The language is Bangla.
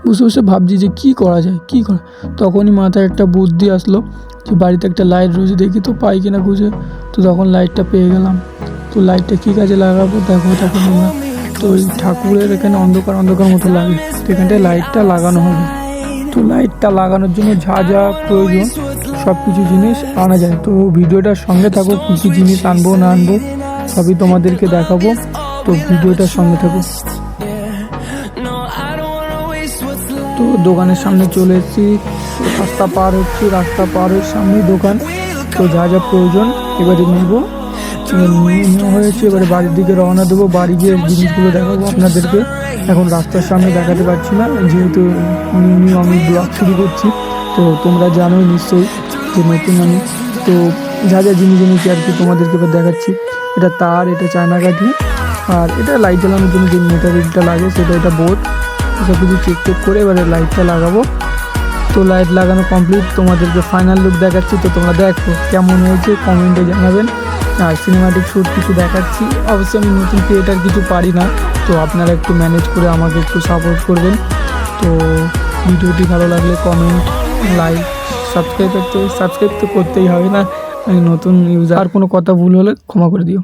বসে বসে ভাবছি যে কী করা যায়, কী করা। তখনই মাথায় একটা বুদ্ধি আসলো যে বাড়িতে একটা লাইট রয়েছে, দেখি তো পাই কিনা খুঁজে। তো তখন লাইটটা পেয়ে গেলাম। তো লাইটটা কী কাজে লাগাবো দেখো তখন তোমরা। তো ওই ঠাকুরের এখানে অন্ধকার অন্ধকার মতো লাগে, তো এখানটায় লাইটটা লাগানো হবে। তো লাইটটা লাগানোর জন্য যা যা প্রয়োজন সব কিছু জিনিস আনা যায়। তো ভিডিওটার সঙ্গে থাকো, কী কী জিনিস আনবো না আনবো সবই তোমাদেরকে দেখাবো। তো ভিডিওটার সঙ্গে থাকো। তো দোকানের সামনে চলে এসেছি, রাস্তা পার হচ্ছি, রাস্তা পার হয়ে সামনেই দোকান। তো যা যা প্রয়োজন এবারে নেবো, নেওয়া হয়েছে। এবারে বাড়ির দিকে রওনা দেবো, বাড়ি গিয়ে জিনিসগুলো দেখাবো আপনাদেরকে। এখন রাস্তার সামনে দেখাতে পারছি না, যেহেতু নিউ আমি ব্লগ শুরু করছি। তো তোমরা জানোই নিশ্চয়ই যে নতুন আমি। তো যা যা জিনিস এনেছি আর কি তোমাদেরকে এবার দেখাচ্ছি। এটা তার, এটা চায়না কাঠি, আর এটা লাইট জ্বালানোর জন্য যে মেটারিয়ালটা লাগে সেটা, এটা বোর্ড। সব কিছু চেক করে এবারে লাইটটা লাগাবো। তো লাইট লাগানো কমপ্লিট, তোমাদেরকে ফাইনাল লুক দেখাচ্ছি। তো তোমরা দেখো কেমন হয়েছে কমেন্টে জানাবেন। আর সিনেমাটিক শ্যুট কিছু দেখাচ্ছি। অবশ্যই আমি নতুন ক্রিয়েটার কিছু পারি না, তো আপনারা একটু ম্যানেজ করে আমাকে একটু সাপোর্ট করবেন। তো ভিডিওটি ভালো লাগলে কমেন্ট, লাইক, সাবস্ক্রাইব তো করতেই হবে না, আমি নতুন ইউজার। আর কোনো কথা ভুল হলে ক্ষমা করে দিও।